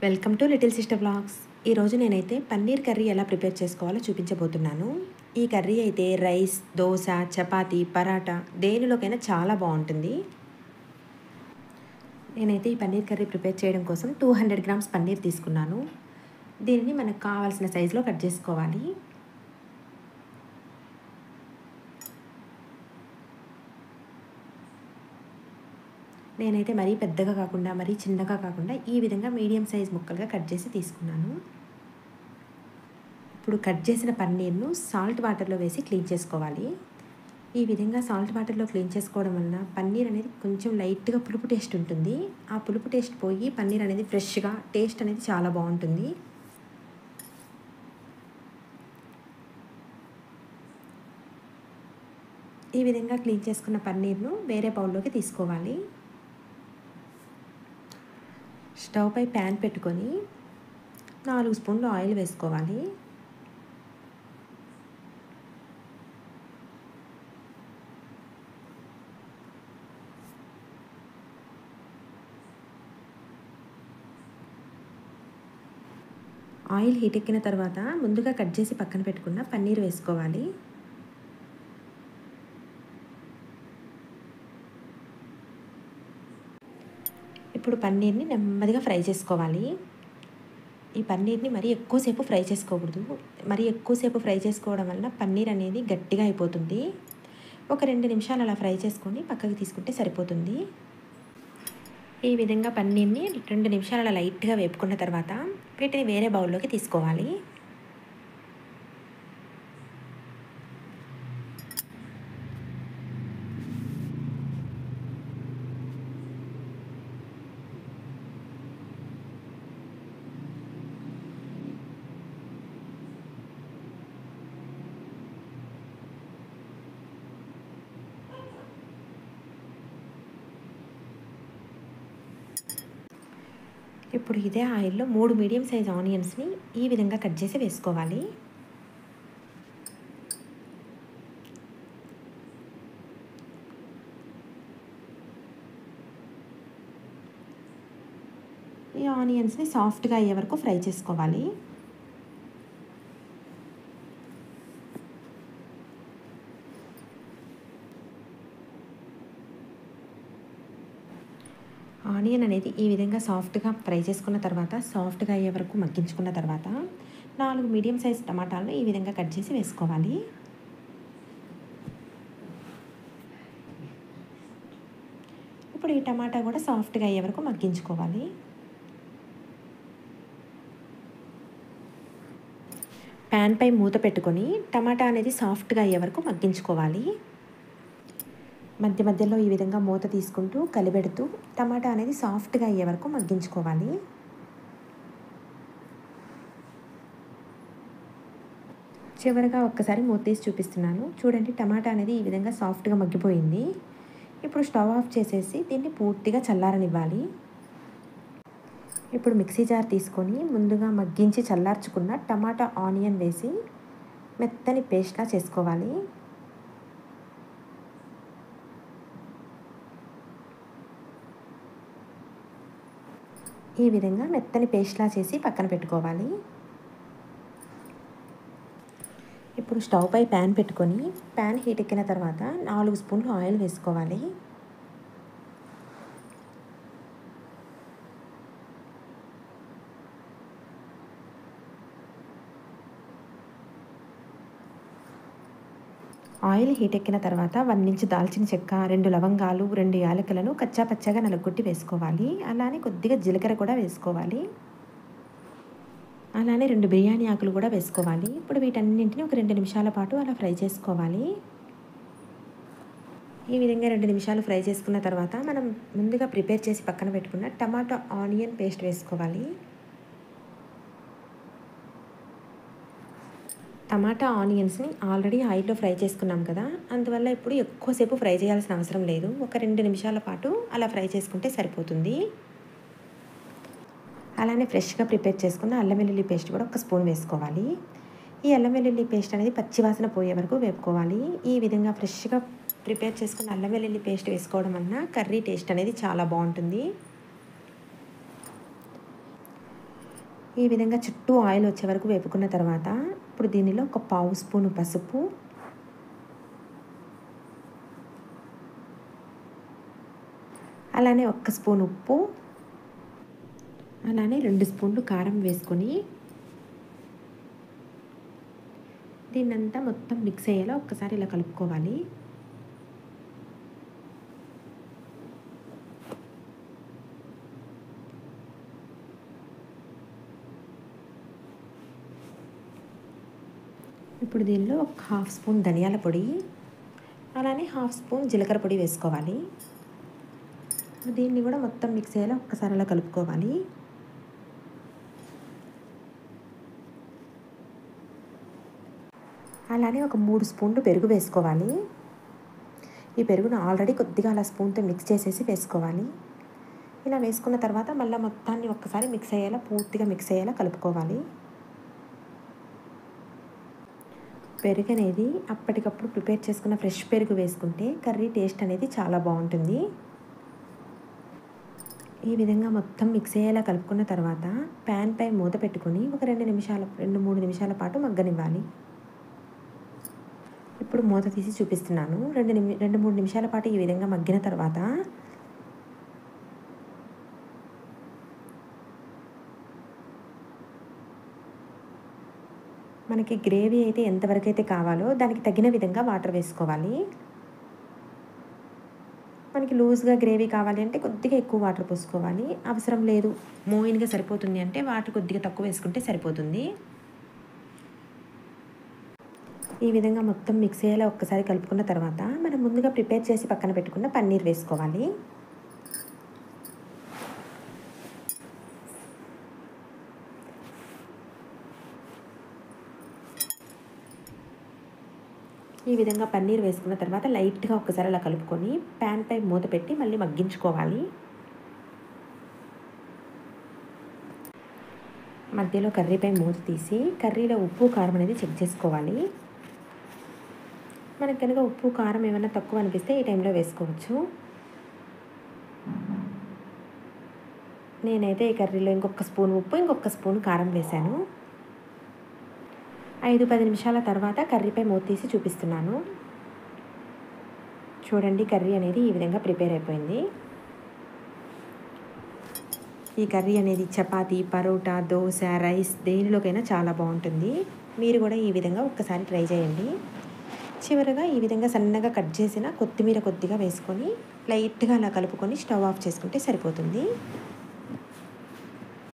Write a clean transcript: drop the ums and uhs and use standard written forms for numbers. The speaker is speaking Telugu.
Welcome to little sister vlogs. ఈరోజు నేనైతే పన్నీర్ కర్రీ ఎలా ప్రిపేర్ చేసుకోవాలో చూపించబోతున్నాను. ఈ కర్రీ అయితే రైస్, దోశ, చపాతీ, పరాటా దేనిలోకైనా చాలా బాగుంటుంది. నేనైతే ఈ పన్నీర్ కర్రీ ప్రిపేర్ చేయడం కోసం 200 గ్రామ్స్ పన్నీర్ తీసుకున్నాను. దీనిని మనకు కావాల్సిన సైజులో కట్ చేసుకోవాలి. నేనైతే మరీ పెద్దగా కాకుండా మరీ చిన్నగా కాకుండా ఈ విధంగా మీడియం సైజ్ ముక్కలుగా కట్ చేసి తీసుకున్నాను. ఇప్పుడు కట్ చేసిన పన్నీర్ను సాల్ట్ వాటర్లో వేసి క్లీన్ చేసుకోవాలి. ఈ విధంగా సాల్ట్ వాటర్లో క్లీన్ చేసుకోవడం వలన పన్నీర్ అనేది కొంచెం లైట్గా పులుపు టేస్ట్ ఉంటుంది. ఆ పులుపు టేస్ట్ పోయి పన్నీర్ అనేది ఫ్రెష్గా టేస్ట్ అనేది చాలా బాగుంటుంది. ఈ విధంగా క్లీన్ చేసుకున్న పన్నీర్ను వేరే బౌల్లోకి తీసుకోవాలి. స్టవ్ పై ప్యాన్ పెట్టుకొని 4 స్పూన్లు ఆయిల్ వేసుకోవాలి. ఆయిల్ హీట్ ఎక్కిన తర్వాత ముందుగా కట్ చేసి పక్కన పెట్టుకున్న పన్నీర్ వేసుకోవాలి. ఇప్పుడు పన్నీర్ని నెమ్మదిగా ఫ్రై చేసుకోవాలి. ఈ పన్నీర్ని మరీ ఎక్కువసేపు ఫ్రై చేసుకోకూడదు. మరీ ఎక్కువసేపు ఫ్రై చేసుకోవడం వలన పన్నీర్ అనేది గట్టిగా అయిపోతుంది. ఒక 2 నిమిషాలు అలా ఫ్రై చేసుకొని పక్కకి తీసుకుంటే సరిపోతుంది. ఈ విధంగా పన్నీర్ని 2 నిమిషాలు అలా లైట్గా వేపుకున్న తర్వాత వీటిని వేరే బౌల్లోకి తీసుకోవాలి. ఇప్పుడు ఇదే ఆయిల్లో 3 మీడియం సైజ్ ఆనియన్స్ని ఈ విధంగా కట్ చేసి వేసుకోవాలి. ఈ ఆనియన్స్ని సాఫ్ట్గా అయ్యే వరకు ఫ్రై చేసుకోవాలి. ఆనియన్ అనేది ఈ విధంగా సాఫ్ట్గా ఫ్రై చేసుకున్న తర్వాత సాఫ్ట్గా అయ్యే వరకు మగ్గించుకున్న తర్వాత 4 మీడియం సైజ్ టమాటాలను ఈ విధంగా కట్ చేసి వేసుకోవాలి. ఇప్పుడు ఈ టమాటా కూడా సాఫ్ట్గా అయ్యే వరకు మగ్గించుకోవాలి. ప్యాన్ పై మూత పెట్టుకొని టమాటా అనేది సాఫ్ట్గా అయ్యే వరకు మగ్గించుకోవాలి. మధ్య మధ్యలో ఈ విధంగా మూత తీసుకుంటూ కలిపెడుతూ టమాటా అనేది సాఫ్ట్గా అయ్యే వరకు మగ్గించుకోవాలి. చివరిగా ఒక్కసారి మూత తీసి చూపిస్తున్నాను. చూడండి, టమాటా అనేది ఈ విధంగా సాఫ్ట్గా మగ్గిపోయింది. ఇప్పుడు స్టవ్ ఆఫ్ చేసేసి దీన్ని పూర్తిగా చల్లారనివ్వాలి. ఇప్పుడు మిక్సీ జార్ తీసుకొని ముందుగా మగ్గించి చల్లార్చుకున్న టమాటా ఆనియన్ వేసి మెత్తని పేస్ట్లా చేసుకోవాలి. ఈ విధంగా మెత్తని పేస్ట్లా చేసి పక్కన పెట్టుకోవాలి. ఇప్పుడు స్టవ్ పై ప్యాన్ పెట్టుకొని ప్యాన్ హీట్ ఎక్కిన తర్వాత 4 స్పూన్లు ఆయిల్ వేసుకోవాలి. ఆయిల్ హీట్ ఎక్కిన తర్వాత 1 ఇంచు దాల్చిన చెక్క, 2 లవంగాలు, 2 యాలకులను కచ్చా పచ్చగా నలుగొట్టి వేసుకోవాలి. అలానే కొద్దిగా జీలకర్ర కూడా వేసుకోవాలి. అలానే 2 బిర్యానీ ఆకులు కూడా వేసుకోవాలి. ఇప్పుడు వీటన్నింటిని ఒక 2 నిమిషాల పాటు అలా ఫ్రై చేసుకోవాలి. ఈ విధంగా 2 నిమిషాలు ఫ్రై చేసుకున్న తర్వాత మనం ముందుగా ప్రిపేర్ చేసి పక్కన పెట్టుకున్న టమాటా ఆనియన్ పేస్ట్ వేసుకోవాలి. టమాటా ఆనియన్స్ని ఆల్రెడీ ఆయిల్లో ఫ్రై చేసుకున్నాం కదా, అందువల్ల ఇప్పుడు ఎక్కువసేపు ఫ్రై చేయాల్సిన అవసరం లేదు. ఒక 2 నిమిషాల పాటు అలా ఫ్రై చేసుకుంటే సరిపోతుంది. అలానే ఫ్రెష్గా ప్రిపేర్ చేసుకున్న అల్లం వెల్లుల్లి పేస్ట్ కూడా 1 స్పూన్ వేసుకోవాలి. ఈ అల్లం వెల్లుల్లి పేస్ట్ అనేది పచ్చివాసన పోయే వరకు వేపుకోవాలి. ఈ విధంగా ఫ్రెష్గా ప్రిపేర్ చేసుకున్న అల్లం వెల్లుల్లి పేస్ట్ వేసుకోవడం వలన కర్రీ టేస్ట్ అనేది చాలా బాగుంటుంది. ఈ విధంగా చుట్టూ ఆయిల్ వచ్చే వరకు వేపుకున్న తర్వాత ఇప్పుడు దీనిలో ఒక పావు స్పూను పసుపు, అలానే 1 స్పూన్ ఉప్పు, అలానే 2 స్పూన్లు కారం వేసుకొని దీన్నంతా మొత్తం మిక్స్ అయ్యేలా ఒక్కసారి ఇలా కలుపుకోవాలి. ఇప్పుడు దీనిలో ఒక 1/2 స్పూన్ ధనియాల పొడి, అలానే 1/2 స్పూన్ జీలకర్ర పొడి వేసుకోవాలి. దీన్ని కూడా మొత్తం మిక్స్ అయ్యేలా ఒక్కసారి అలా కలుపుకోవాలి. అలానే ఒక 3 స్పూన్లు పెరుగు వేసుకోవాలి. ఈ పెరుగును ఆల్రెడీ కొద్దిగా అలా స్పూన్తో మిక్స్ చేసేసి వేసుకోవాలి. ఇలా వేసుకున్న తర్వాత మళ్ళీ మొత్తాన్ని ఒక్కసారి మిక్స్ అయ్యేలా పూర్తిగా మిక్స్ అయ్యేలా కలుపుకోవాలి. పెరుగు అనేది అప్పటికప్పుడు ప్రిపేర్ చేసుకున్న ఫ్రెష్ పెరుగు వేసుకుంటే కర్రీ టేస్ట్ అనేది చాలా బాగుంటుంది. ఈ విధంగా మొత్తం మిక్స్ అయ్యేలా కలుపుకున్న తర్వాత ప్యాన్ పై మూత పెట్టుకొని ఒక 2-3 నిమిషాల పాటు మగ్గనివ్వాలి. ఇప్పుడు మూత తీసి చూపిస్తున్నాను. 2-3 నిమిషాల పాటు ఈ విధంగా మగ్గిన తర్వాత మనకి గ్రేవీ అయితే ఎంతవరకు అయితే కావాలో దానికి తగిన విధంగా వాటర్ వేసుకోవాలి. మనకి లూజ్గా గ్రేవీ కావాలి అంటే కొద్దిగా ఎక్కువ వాటర్ పోసుకోవాలి. అవసరం లేదు, మోయిన్గా సరిపోతుంది అంటే వాటర్ కొద్దిగా తక్కువ వేసుకుంటే సరిపోతుంది. ఈ విధంగా మొత్తం మిక్స్ అయ్యేలా ఒక్కసారి కలుపుకున్న తర్వాత మనం ముందుగా ప్రిపేర్ చేసి పక్కన పెట్టుకున్న పన్నీర్ వేసుకోవాలి. ఈ విధంగా పన్నీర్ వేసుకున్న తర్వాత లైట్గా ఒక్కసారి అలా కలుపుకొని ప్యాన్ పై మూత పెట్టి మళ్ళీ మగ్గించుకోవాలి. మధ్యలో కర్రీపై మూత తీసి కర్రీలో ఉప్పు కారం అనేది చెక్ చేసుకోవాలి. మనకు కనుక ఉప్పు కారం ఏమైనా తక్కువ అనిపిస్తే ఈ టైంలో వేసుకోవచ్చు. నేనైతే ఈ కర్రీలో ఇంకొక స్పూన్ ఉప్పు, ఇంకొక స్పూన్ కారం వేశాను. 5-10 నిమిషాల తర్వాత కర్రీపై మూత తీసి చూపిస్తున్నాను. చూడండి, కర్రీ అనేది ఈ విధంగా ప్రిపేర్ అయిపోయింది. ఈ కర్రీ అనేది చపాతీ, పరోటా, దోశ, రైస్ దేనిలోకైనా చాలా బాగుంటుంది. మీరు కూడా ఈ విధంగా ఒక్కసారి ట్రై చేయండి. చివరగా ఈ విధంగా సన్నగా కట్ చేసిన కొత్తిమీర కొద్దిగా వేసుకొని లైట్గా అలా కలుపుకొని స్టవ్ ఆఫ్ చేసుకుంటే సరిపోతుంది.